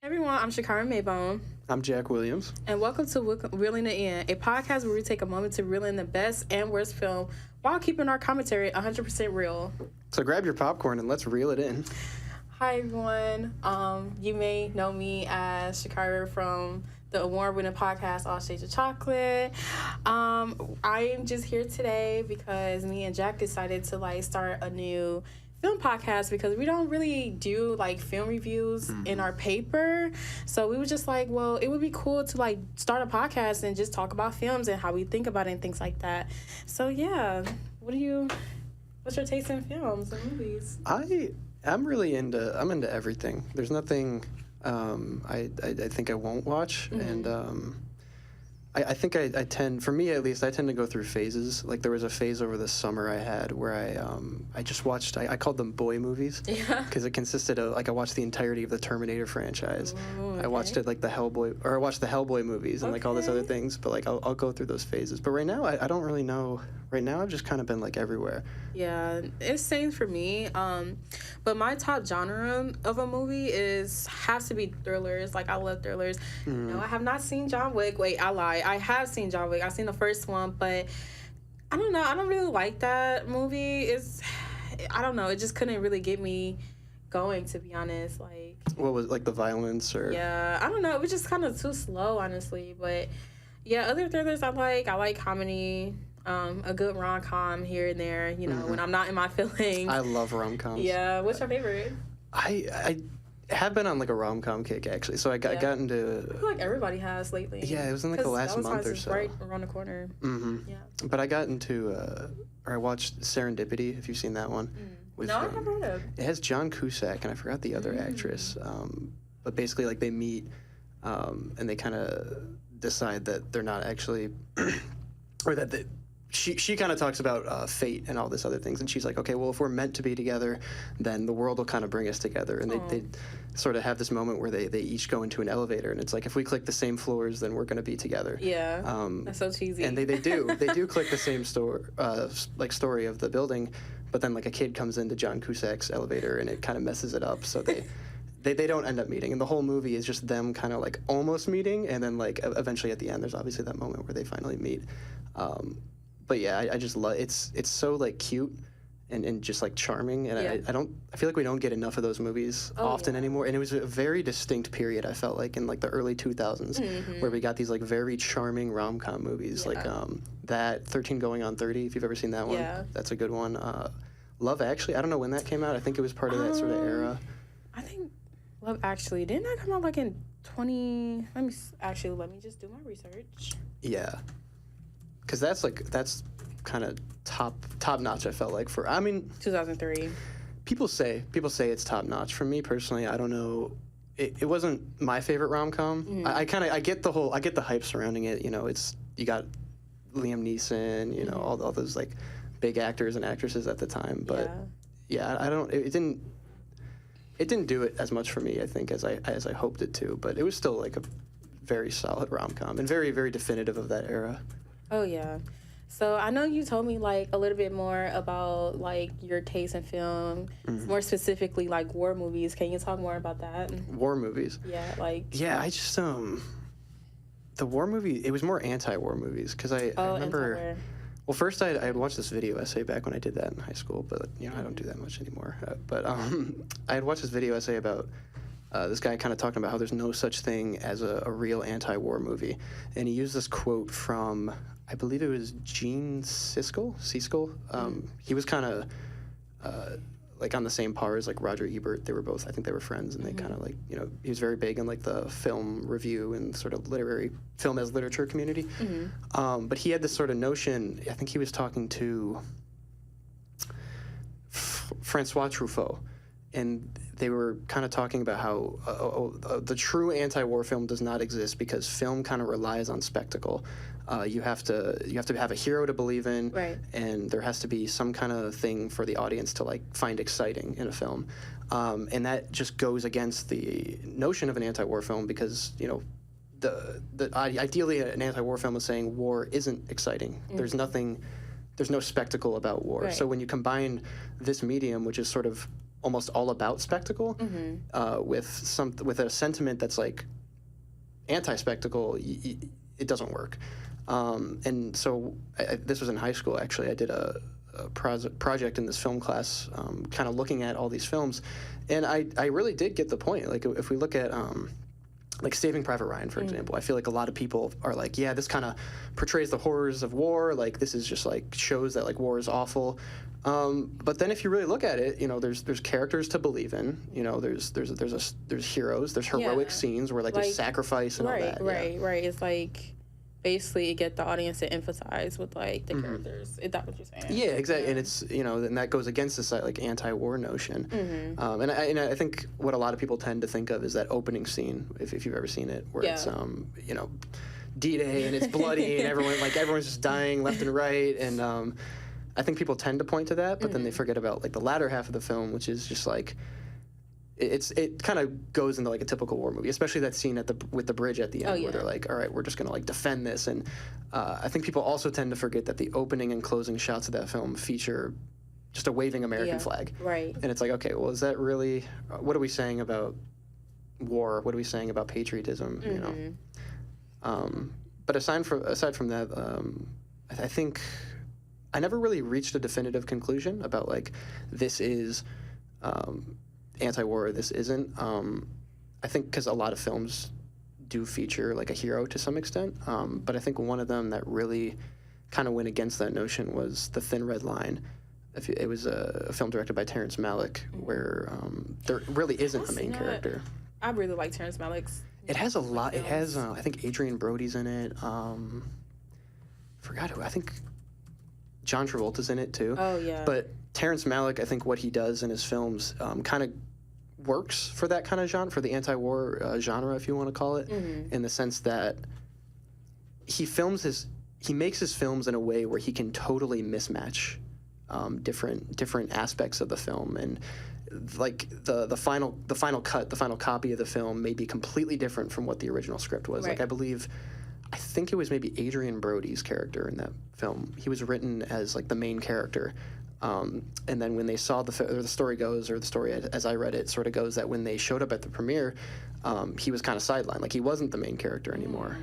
Everyone, I'm Shakara Maybone, I'm Jack Williams. and welcome to Reeling It In, a podcast where we take a moment to reel in the best and worst film while keeping our commentary 100% real. So grab your popcorn and let's reel it in. Hi, everyone. You may know me as Shakira from the award-winning podcast All Shades of Chocolate. I am just here today because me and Jack decided to start a new film podcast because we don't really do film reviews in our paper. So we were just well, it would be cool to start a podcast and just talk about films and how we think about it and things like that. So yeah, what's your taste in films and movies? I'm really into everything. There's nothing I think I won't watch, and I think I tend, for me at least, I tend to go through phases. Like there was a phase over the summer I had where I just watched, I called them boy movies. Yeah. Because it consisted of, I watched the entirety of the Terminator franchise. Ooh, okay. I watched it I watched the Hellboy movies and all this other things, but I'll go through those phases. But right now, I don't really know. Right now, I've just kind of been everywhere. Yeah, it's same for me. But my top genre of a movie has to be thrillers. I love thrillers. No, I have not seen John Wick. Wait, I lie. I have seen John Wick. I've seen the first one, but I don't know. I don't really like that movie. I don't know. It just couldn't really get me going, to be honest. What was the violence or? Yeah, I don't know. It was just kind of too slow, honestly. But yeah, other thrillers I like. I like comedy. A good rom-com here and there, when I'm not in my feelings. I love rom-coms. Yeah. What's your favorite? I have been on a rom-com kick, actually. So I got into... I feel like everybody has lately. Yeah, it was in the last month or so. Right around the corner. Mm-hmm. Yeah. But I got into... I watched Serendipity, if you've seen that one. No, I haven't heard of. It has John Cusack, and I forgot the other actress. But basically, they meet, and they kind of decide that they're not actually... or that they... She kind of talks about fate and all this other things, and she's like, okay, well, if we're meant to be together, then the world will kind of bring us together. And they sort of have this moment where they each go into an elevator, and it's if we click the same floors, then we're going to be together. Yeah, that's so cheesy. And they do click the same story of the building, but then a kid comes into John Cusack's elevator, and it kind of messes it up. So they don't end up meeting, and the whole movie is just them kind of almost meeting, and then eventually at the end, there's obviously that moment where they finally meet. But yeah, I just love it's so cute and just charming, and yeah. I feel like we don't get enough of those movies often anymore. And it was a very distinct period, I felt in the early 2000s where we got these very charming rom-com movies that 13 Going on 30, if you've ever seen that one. Yeah. That's a good one. Love Actually, I don't know when that came out. I think it was part of that sort of era. I think Love Actually didn't that come out in 20? Let me just do my research. Yeah. Because that's kind of top notch. I felt for 2003. People say it's top notch. For me personally, I don't know. It wasn't my favorite rom com. I get the hype surrounding it. It's you got Liam Neeson. All those big actors and actresses at the time. But yeah, I don't. It didn't do it as much for me. I think as I hoped it to. But it was still a very solid rom com and very very definitive of that era. Oh, yeah. So I know you told me, a little bit more about, your taste in film, more specifically, war movies. Can you talk more about that? War movies? Yeah, Yeah, I just, the war movie, it was more anti-war movies, because I remember... Anti-war. Well, first, I had watched this video essay back when I did that in high school, but, I don't do that much anymore. But I had watched this video essay about... this guy kind of talking about how there's no such thing as a real anti-war movie. And he used this quote from, I believe it was Gene Siskel. He was kind of on the same par as Roger Ebert. They were both, I think they were friends, and they kind of he was very big in the film review and sort of literary film as literature community. But he had this sort of notion, I think he was talking to Francois Truffaut, and they were kind of talking about how the true anti-war film does not exist because film kind of relies on spectacle. You have to have a hero to believe in, right. And there has to be some kind of thing for the audience to find exciting in a film, and that just goes against the notion of an anti-war film because ideally an anti-war film is saying war isn't exciting. There's no spectacle about war. Right. So when you combine this medium, which is sort of almost all about spectacle, with a sentiment that's like anti-spectacle. It doesn't work. And so this was in high school, actually. I did a project in this film class, kind of looking at all these films, and I really did get the point. Like, if we look at like Saving Private Ryan, for example, I feel like a lot of people are like, yeah, this kind of portrays the horrors of war. Like, this is just like shows that like war is awful. But then if you really look at it, you know, there's characters to believe in. You know, there's heroes, there's heroic scenes where like there's sacrifice and all that. Right. It's like basically get the audience to emphasize with like the characters. Is that what you're saying? Yeah, exactly. And it's, you know, and that goes against this like anti-war notion. And I think what a lot of people tend to think of is that opening scene, if you've ever seen it, where it's you know, D-Day and it's bloody and everyone's just dying left and right, and I think people tend to point to that, but then they forget about like the latter half of the film, which is just like it kind of goes into like a typical war movie, especially that scene with the bridge at the end where they're like, all right, we're just gonna like defend this. And I think people also tend to forget that the opening and closing shots of that film feature just a waving American flag. Right. And it's like, okay, well, is that really, what are we saying about war? What are we saying about patriotism? You know. But aside from that, I think I never really reached a definitive conclusion about like this is anti-war or this isn't. I think because a lot of films do feature like a hero to some extent, but I think one of them that really kind of went against that notion was The Thin Red Line. It was a film directed by Terrence Malick where there really isn't a main character. I really like Terrence Malick's. It has a lot. It has I think Adrian Brody's in it. Forgot who. I think John Travolta's in it too. Oh yeah. But Terrence Malick, I think what he does in his films kind of works for that kind of genre, for the anti-war genre, if you want to call it, in the sense that he makes his films in a way where he can totally mismatch different aspects of the film, and like the final cut, the final copy of the film may be completely different from what the original script was. Right. Like I think it was maybe Adrian Brody's character in that film. He was written as like the main character. And then when they saw the story goes, or the story as I read it sort of goes, that when they showed up at the premiere, he was kind of sidelined. Like he wasn't the main character anymore.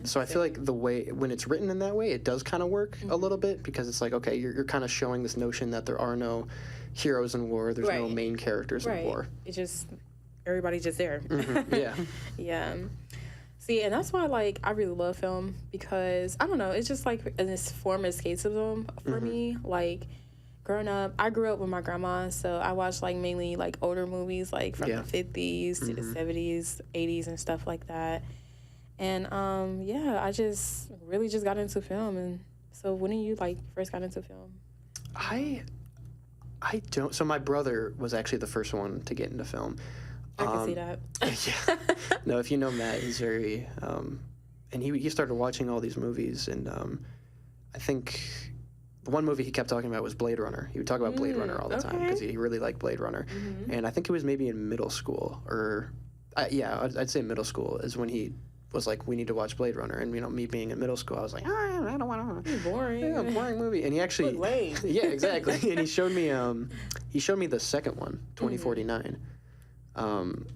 So I feel like the way, when it's written in that way, it does kind of work a little bit, because it's like, okay, you're kind of showing this notion that there are no heroes in war, there's no main characters in war. It's just, everybody's just there. Yeah. Yeah. See, and that's why, like, I really love film, because, I don't know, it's just, like, this form of escapism for me. Like, growing up, I grew up with my grandma, so I watched, like, mainly, like, older movies, like, from the 50s to the 70s, 80s, and stuff like that. And, I just really just got into film. And so when you, like, first got into film? I don't. So my brother was actually the first one to get into film. I can see that. Yeah. No, if you know Matt, he's very, and he started watching all these movies, and I think the one movie he kept talking about was Blade Runner. He would talk about Blade Runner all the time, because he really liked Blade Runner. And I think it was maybe in middle school, or I'd say middle school is when he was like, we need to watch Blade Runner. And, you know, me being in middle school, I was like, I don't want to. Boring. Yeah, boring movie. And he actually, yeah, exactly. And he showed me the second one, 2049.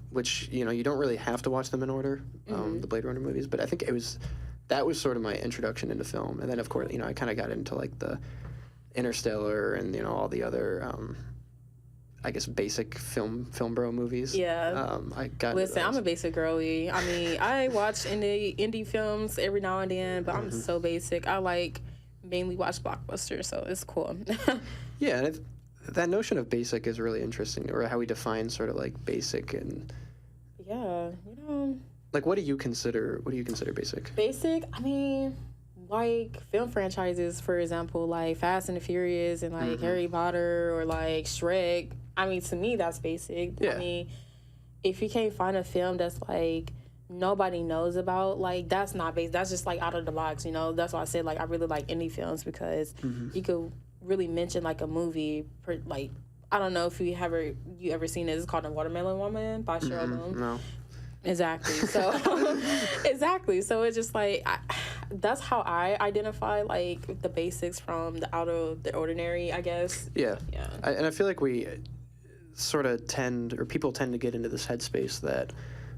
Which, you know, you don't really have to watch them in order, the Blade Runner movies, but I think that was sort of my introduction into film. And then, of course, you know, I kind of got into, like, the Interstellar and, you know, all the other, I guess, basic film bro movies. Yeah. Listen, I'm a basic girly. I mean, I watch indie films every now and then, but I'm so basic. I, mainly watch blockbusters, so it's cool. Yeah, and that notion of basic is really interesting, or how we define sort of like basic. And yeah, you know, like, what do you consider basic? Basic, I mean, like film franchises, for example, like Fast and the Furious and like Harry Potter or like Shrek. I mean, to me, that's basic. Yeah. I mean, if you can't find a film that's like nobody knows about, like, that's not basic. That's just like out of the box, you know. That's why I said, like, I really like indie films, because you could really mention like a movie, like, I don't know if you ever seen it. It's called The Watermelon Woman by Cheryl Bloom. No. Exactly. So So it's just like that's how I identify like the basics from the out of the ordinary, I guess. Yeah. Yeah. And I feel like sort of people tend to get into this headspace that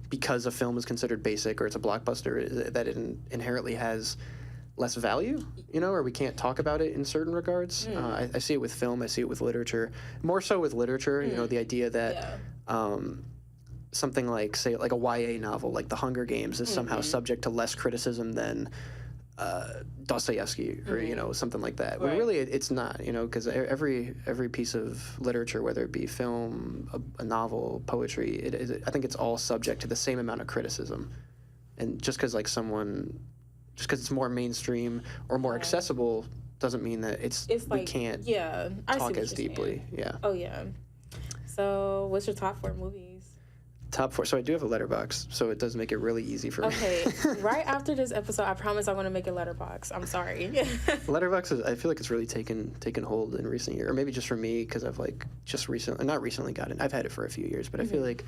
because a film is considered basic or it's a blockbuster, that it inherently has less value, or we can't talk about it in certain regards. I see it with film, I see it with literature, more so with literature, the idea that something like, say, like a YA novel, like The Hunger Games, is somehow subject to less criticism than Dostoevsky or something like that. When really it's not, because every piece of literature, whether it be film, a novel, poetry, I think it's all subject to the same amount of criticism. And just because it's more mainstream or more accessible doesn't mean that we can't talk as deeply. Yeah. Oh yeah. So what's your top 4 movies? Top 4. So I do have a letterbox, so it does make it really easy for me. Okay. Right after this episode, I promise I want to make a letterbox. I'm sorry. Letterbox I feel like it's really taken hold in recent years, or maybe just for me because I've not recently gotten. I've had it for a few years, but I feel like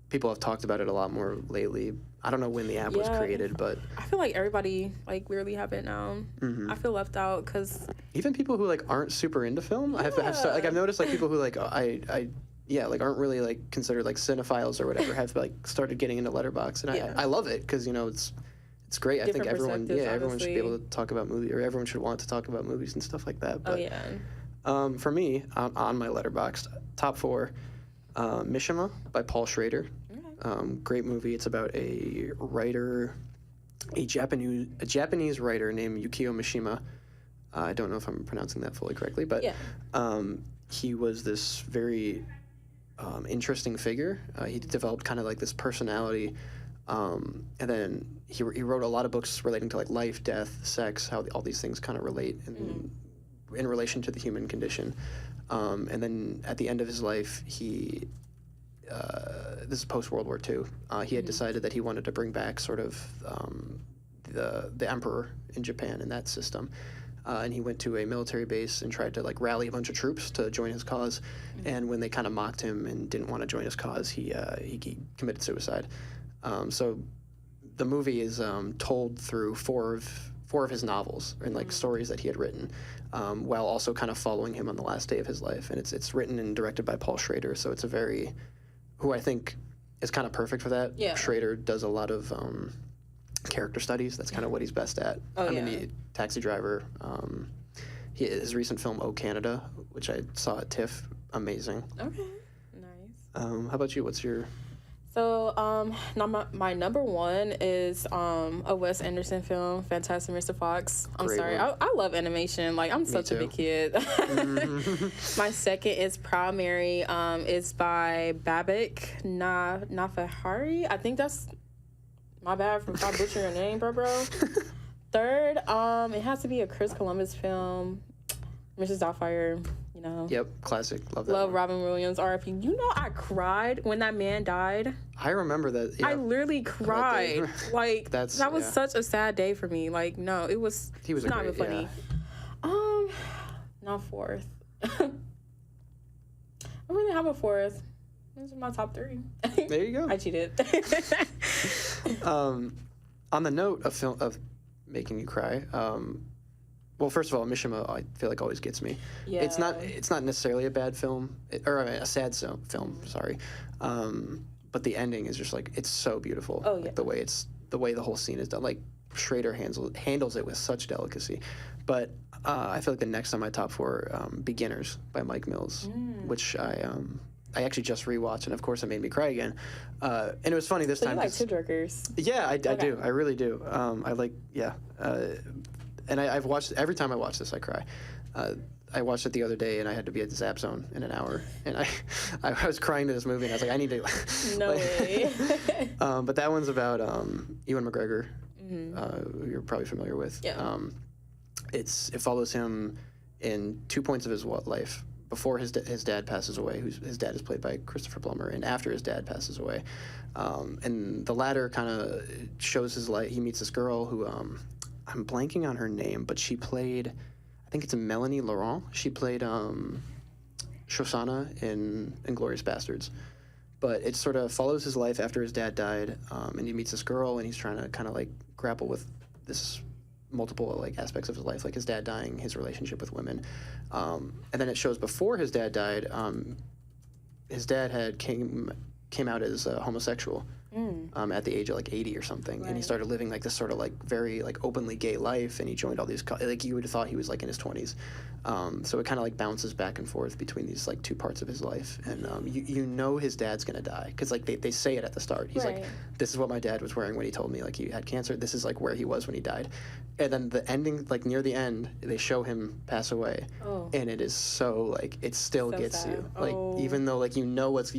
people have talked about it a lot more lately. I don't know when the app was created, but I feel like everybody weirdly have it now. I feel left out because even people who aren't super into film, I've noticed people who aren't really considered cinephiles or whatever have started getting into Letterboxd, and I love it because it's great. I think everyone should be able to talk about movies, or everyone should want to talk about movies and stuff like that. But, for me, on my Letterboxd, top 4, Mishima by Paul Schrader. Great movie. It's about a writer, a Japanese writer named Yukio Mishima. I don't know if I'm pronouncing that fully correctly, but he was this very interesting figure. He developed kind of this personality, and then he wrote a lot of books relating to life, death, sex, how all these things kind of relate in relation to the human condition. And then at the end of his life, this is post World War II. He had decided that he wanted to bring back sort of the emperor in Japan in that system. And he went to a military base and tried to rally a bunch of troops to join his cause. And when they kind of mocked him and didn't want to join his cause, he committed suicide. So the movie is told through four of his novels and stories that he had written, while also kind of following him on the last day of his life. And it's written and directed by Paul Schrader, so it's who I think is kind of perfect for that. Yeah. Schrader does a lot of character studies. That's kind of what he's best at. Taxi Driver. His recent film Oh Canada, which I saw at TIFF, amazing. Okay, nice. How about you? What's your... So, my number 1 is a Wes Anderson film, Fantastic Mr. Fox. I'm Great sorry, I love animation. I'm such a big kid. My second is Proud Mary. It's by Babak Nafahari. I think that's... My bad for butchering your name, bro. Third, it has to be a Chris Columbus film, Mrs. Doubtfire. Yep, classic. Love that. Love Robin Williams, R.I.P. I cried when that man died. I remember that. Yeah. I literally cried. That was such a sad day for me. No, it was. He was not even funny. Not 4th. I really have a 4th. Those are my top 3. There you go. I cheated. On the note of making you cry, well, first of all, Mishima, I feel always gets me. Yeah. It's not necessarily a bad film, or a sad film. Sorry, but the ending is just it's so beautiful. Oh yeah. The way the whole scene is done. Schrader handles it with such delicacy. But I feel the next on my top 4, Beginners by Mike Mills, which I actually just rewatched, and of course it made me cry again. And it was funny this time. You like tearjerkers? Yeah, I do. I really do. And I've watched, every time I watch this, I cry. I watched it the other day, and I had to be at Zap Zone in an hour, and I was crying to this movie, and I was I need to. No way. But that one's about Ewan McGregor, who you're probably familiar with. Yeah. It follows him in 2 points of his life. Before his dad passes away, his dad is played by Christopher Plummer, and after his dad passes away. And the latter kind of shows his life. He meets this girl who, I'm blanking on her name, but she played, I think it's Melanie Laurent. She played Shosanna in Inglourious Bastards. But it sort of follows his life after his dad died, and he meets this girl, and he's trying to kind of grapple with this multiple aspects of his life, his dad dying, his relationship with women, and then it shows before his dad died. his dad had came out as homosexual. At the age of like 80 or something, and he started living like this sort of like very like openly gay life, and he joined all these like you would have thought he was like in his 20s. So it kind of like bounces back and forth between these like two parts of his life, and you know his dad's gonna die because like they say it at the start. He's like, this is what my dad was wearing when he told me like he had cancer. This is like where he was when he died, and then the ending, like near the end, they show him pass away, and it is so like it still So gets sad. you, like even though like you know what's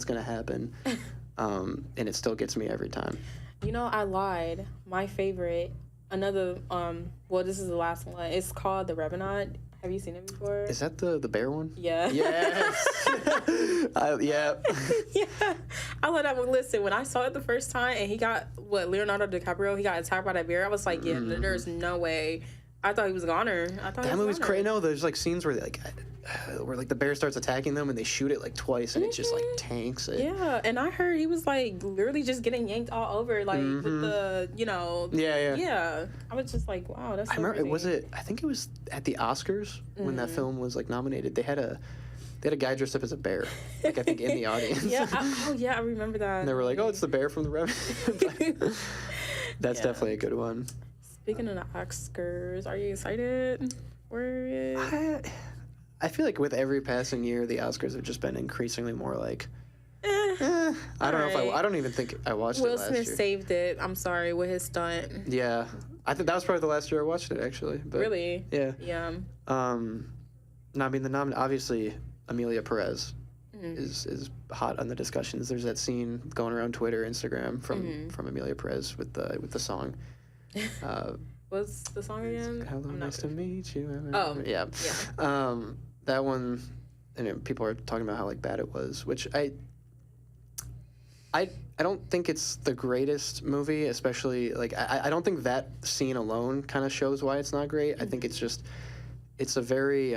gonna happen. And it still gets me every time. You know, I lied. My favorite, another, well, this is the last one. It's called The Revenant. Have you seen it before? Is that the bear one? Yeah. Yes. Yeah. Yeah. I love that one. Listen, when I saw it the first time and he got, Leonardo DiCaprio, he got attacked by that bear, I was like, yeah, there's no way. I thought he was a goner. That movie's crazy. No, there's like scenes where where like the bear starts attacking them and they shoot it like twice and it just like tanks it. Yeah, and I heard he was like literally just getting yanked all over like with the, you know. Yeah. Yeah. I was just like, wow, that's so I remember crazy. I think it was at the Oscars when that film was like nominated. They had a guy dressed up as a bear, like I think in the audience. Yeah. I remember that. And they were like, "Oh, it's the bear from the Revenant." That's definitely a good one. Speaking of the Oscars, are you excited for it? I feel like with every passing year, the Oscars have just been increasingly more like. I don't know if I don't even think I watched it Will last Smith year. saved it. I'm sorry, with his stunt. Yeah, I think that was probably the last year I watched it actually. But, Really? Yeah. Yeah. No, I mean the obviously Amelia Perez is hot on the discussions. There's that scene going around Twitter, Instagram from Amelia Perez with the song. What's the song again? Hello, nice to meet you. Oh, yeah. That one, and people are talking about how like bad it was, which I don't think it's the greatest movie, especially like I don't think that scene alone kind of shows why it's not great. I think it's a very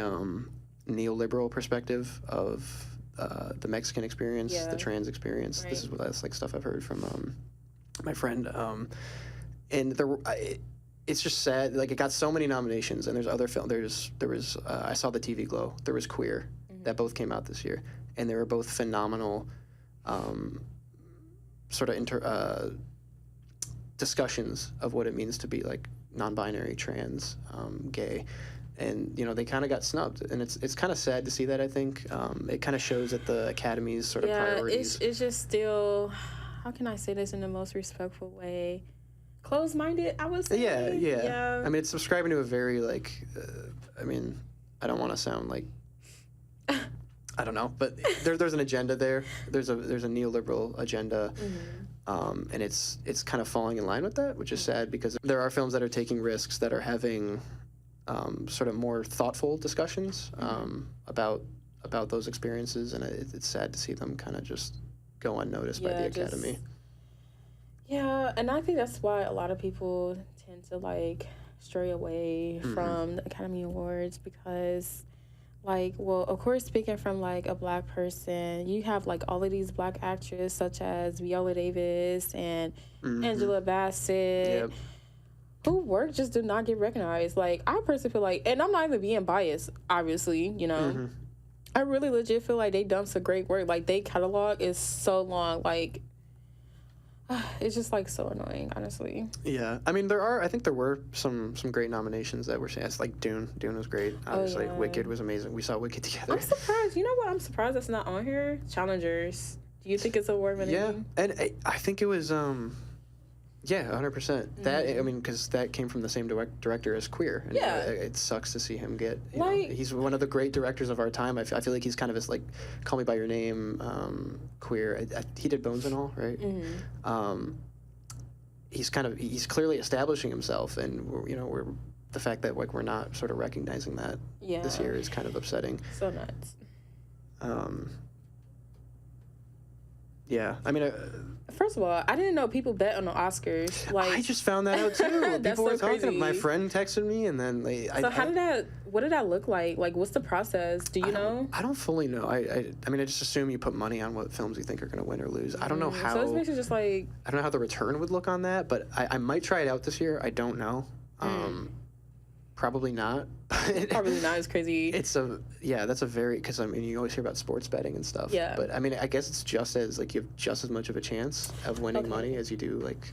neoliberal perspective of the Mexican experience, the trans experience. This is what that's like stuff I've heard from my friend, and it's just sad. Like it got so many nominations, and there's other film. There was I saw the TV Glow. There was Queer that both came out this year, and they were both phenomenal. Sort of discussions of what it means to be like non-binary, trans, gay, and you know they kind of got snubbed, and it's kind of sad to see that. I think it kind of shows that the Academy's sort of priorities. It's just still, how can I say this in the most respectful way? Closed-minded, I would say. Yeah. I mean, it's subscribing to a very like, I mean, I don't want to sound like, I don't know, but there's an agenda there. There's a neoliberal agenda, and it's kind of falling in line with that, which is sad because there are films that are taking risks that are having sort of more thoughtful discussions about those experiences, and it's sad to see them kind of just go unnoticed by the Academy. Yeah, and I think that's why a lot of people tend to like stray away from the Academy Awards because, like, well, of course, speaking from like a Black person, you have like all of these Black actresses such as Viola Davis and Angela Bassett, who work just do not get recognized. Like, I personally feel like, and I'm not even being biased, obviously, you know, I really legit feel like they done some great work. Like, they catalog is so long, like. It's just like so annoying, honestly. Yeah, I mean I think there were some great nominations that were saying. It's like Dune was great. Obviously, Wicked was amazing. We saw Wicked together. I'm surprised. You know what? I'm surprised that's not on here. Challengers. Do you think it's award-winning? Yeah, and I think it was 100%. That I mean, because that came from the same director as Queer. And it sucks to see him get. You know, he's one of the great directors of our time. I feel like he's kind of this like Call Me by Your Name, Queer. He did Bones and All, right? He's clearly establishing himself, and we're the fact that like we're not sort of recognizing that this year is kind of upsetting. So nuts. Yeah, I mean. First of all, I didn't know people bet on the Oscars. Like, I just found that out too. People were talking. Crazy. My friend texted me, and then what did that look like? Like, what's the process? Do you know? I don't fully know. I mean, I just assume you put money on what films you think are going to win or lose. I don't know how. So it's basically just like. I don't know how the return would look on that, but I might try it out this year. I don't know. Probably not. Probably not as crazy. That's a very, because I mean, you always hear about sports betting and stuff. Yeah. But I mean, I guess it's just as, like, you have just as much of a chance of winning money as you do, like.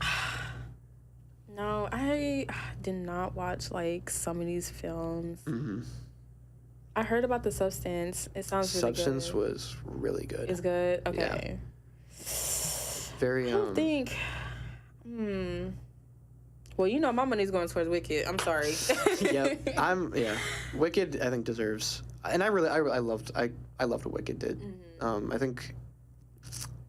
No, I did not watch, like, some of these films. Mm-hmm. I heard about The Substance. It sounds really Substance good. was really good. It's good? Okay. Very, I don't think. Well, you know, my money's going towards Wicked. I'm sorry. Yep. Wicked, I think, deserves, and I loved what Wicked did. I think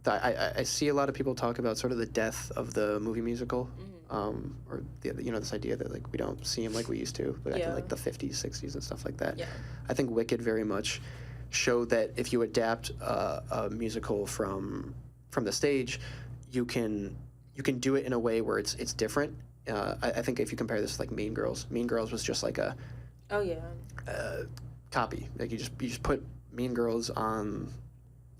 that I see a lot of people talk about sort of the death of the movie musical, or this idea that, like, we don't see him like we used to, but back in, like, the 50s, 60s, and stuff like that. Yeah. I think Wicked very much showed that if you adapt a musical from the stage, you can do it in a way where it's different. I think if you compare this to, like, Mean Girls was just like a copy. Like, you just put Mean Girls on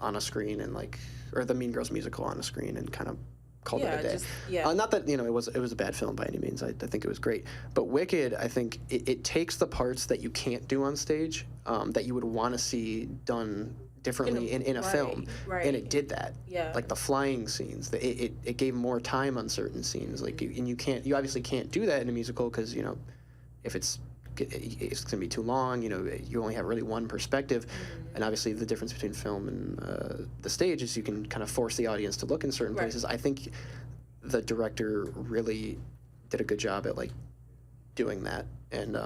a screen and, like, or the Mean Girls musical on a screen and kind of called it a day. Not that, it was a bad film by any means. I think it was great. But Wicked, I think it takes the parts that you can't do on stage, that you would want to see done differently in a film, and it did that. Like the flying scenes, it gave more time on certain scenes. Like you obviously can't do that in a musical because if it's gonna be too long. You only have really one perspective, and obviously the difference between film and the stage is you can kind of force the audience to look in certain places. I think the director really did a good job at, like, doing that, and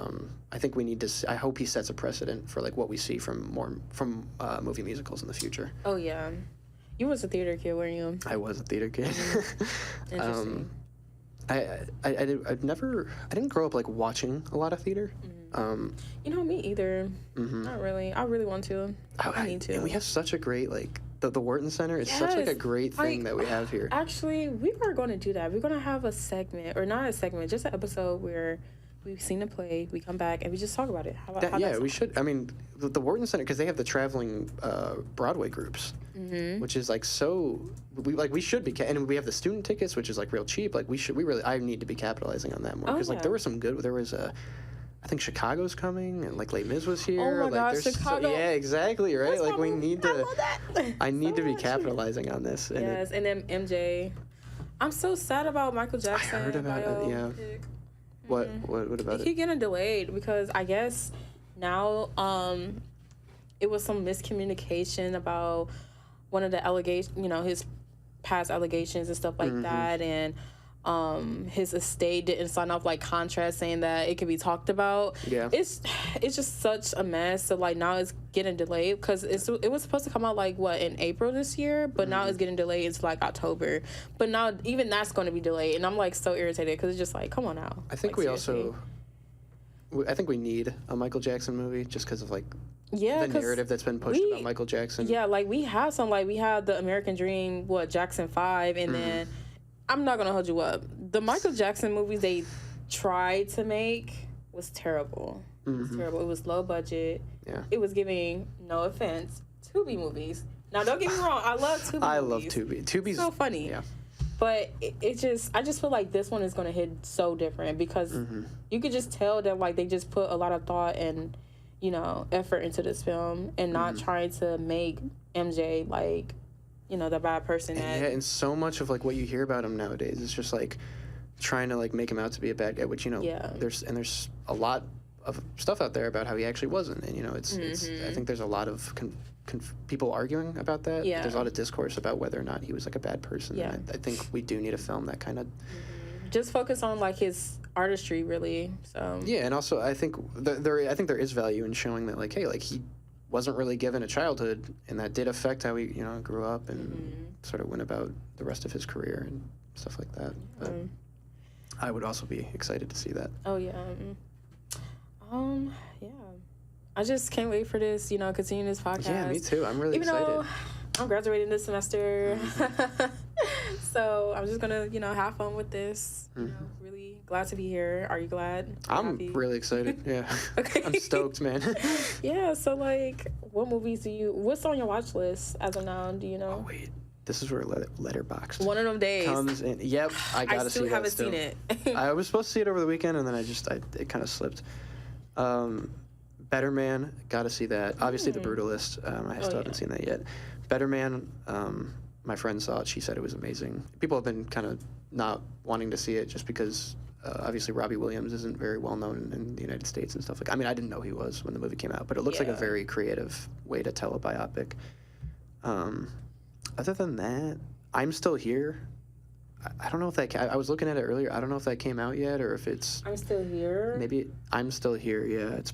I think we need to. I hope he sets a precedent for, like, what we see from movie musicals in the future. Oh yeah, you was a theater kid, weren't you? I was a theater kid. Interesting. I didn't grow up, like, watching a lot of theater. Me either. Not really. I really want to. I need to. And we have such a great, like, the Wharton Center is such, like, a great thing that we have here. Actually, we are going to do that. We're going to have a segment, or not a segment, just an episode where we've seen a play, we come back, and we just talk about it. We should. I mean, the Wharton Center, because they have the traveling Broadway groups, which is, like, so. We should be, and we have the student tickets, which is, like, real cheap. Like, I need to be capitalizing on that more, because like there was some good. There was I think Chicago's coming, and, like, Les Mis was here. Oh my gosh, Chicago! Yeah, exactly, right. That's like, we need to. I love that. I need to be capitalizing on this. And yes, and then MJ. I'm so sad about Michael Jackson. I heard about it. Yeah. What about it? He getting delayed because I guess now it was some miscommunication about one of the allegations, his past allegations and stuff like that, and his estate didn't sign off, like, contracts saying that it could be talked about. Yeah, it's just such a mess. So, like, now it's getting delayed because it was supposed to come out, like, in April this year, but now it's getting delayed into, like, October. But now even that's going to be delayed, and I'm, like, so irritated because it's just like, come on now. I think I think we need a Michael Jackson movie just because of, like, the narrative that's been pushed about Michael Jackson. Yeah, like, we have some, like, we have the American Dream, Jackson 5, and then I'm not gonna hold you up. The Michael Jackson movies they tried to make was terrible. It was terrible. It was low budget. Yeah. It was giving, no offense, Tubi movies. Now, don't get me wrong. I love Tubi movies. I love Tubi. Tubi's so funny. Yeah. But I just feel like this one is gonna hit so different because you could just tell that, like, they just put a lot of thought and effort into this film and not trying to make MJ, like, the bad person. And so much of, like, what you hear about him nowadays is just, like, trying to, like, make him out to be a bad guy, which, there's a lot of stuff out there about how he actually wasn't, and, it's I think there's a lot of people arguing about that. Yeah. There's a lot of discourse about whether or not he was, like, a bad person. Yeah. I think we do need a film that kind of just focus on, like, his artistry, really. So yeah, and also I think there is value in showing that, like, hey, like, he wasn't really given a childhood, and that did affect how he grew up and sort of went about the rest of his career and stuff like that. But I would also be excited to see that. Oh yeah. Yeah. I just can't wait for this, continue this podcast. Yeah, me too. I'm really excited. Even though I'm graduating this semester. So I'm just gonna, have fun with this. Really glad to be here. Are you glad? I'm really excited. Yeah. Okay. I'm stoked, man. Yeah. So, like, what's on your watch list as of now? Do you know? Oh wait, this is where Letterboxd one of them days comes in. Yep, I gotta see that. I still haven't seen it. I was supposed to see it over the weekend, and then it kind of slipped. Better Man, gotta see that. Obviously, The Brutalist. I still haven't seen that yet. Better Man. My friend saw it. She said it was amazing. People have been kind of not wanting to see it just because obviously Robbie Williams isn't very well known in the United States and stuff like. I mean, I didn't know he was when the movie came out, but it looks like a very creative way to tell a biopic. Other than that, I'm Still Here. I don't know if that. I was looking at it earlier. I don't know if that came out yet or if it's. I'm Still Here. Maybe I'm Still Here. Yeah, it's.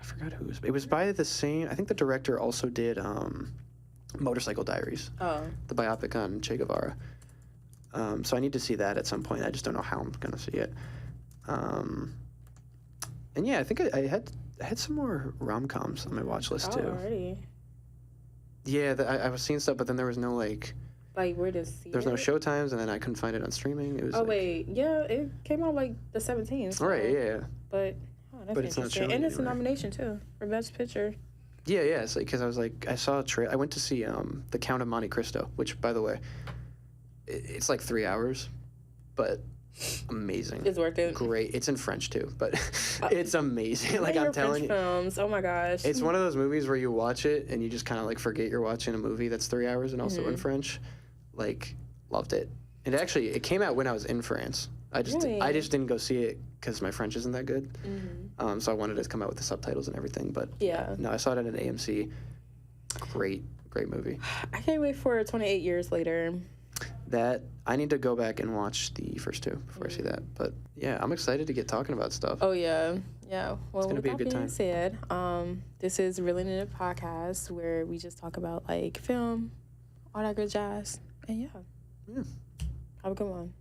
I forgot who it was by the same. I think the director also did Motorcycle Diaries. Oh. The biopic on Che Guevara. So I need to see that at some point. I just don't know how I'm gonna see it. And yeah, I think I had some more rom-coms on my watch list too. Already. Yeah, I was seeing stuff, but then there was no like where to see there's no show times, and then I couldn't find it on streaming. It was wait, yeah, it came out like the 17th. So. Right, yeah. But that's But it's not interesting. showing And it's a anywhere. nomination too for Best Picture. Yeah. It's like because I was like I saw a I went to see The Count of Monte Cristo, which by the way, it's like 3 hours, but amazing. It's worth it. Great. It's in French too, but it's amazing. Like I'm telling you, films. Oh my gosh. it's one of those movies where you watch it and you just kind of like forget you're watching a movie that's 3 hours and also in French. Like, loved it. And actually, it came out when I was in France. I just didn't go see it because my French isn't that good. So I wanted it to come out with the subtitles and everything. But no, I saw it at an AMC. Great movie. I can't wait for 28 years later. That I need to go back and watch the first two before I see that. But yeah, I'm excited to get talking about stuff. Oh yeah. Well, gonna with be a that good being time. said, this is Really Into It podcast where we just talk about like film, all that good jazz, and yeah. Have a good one.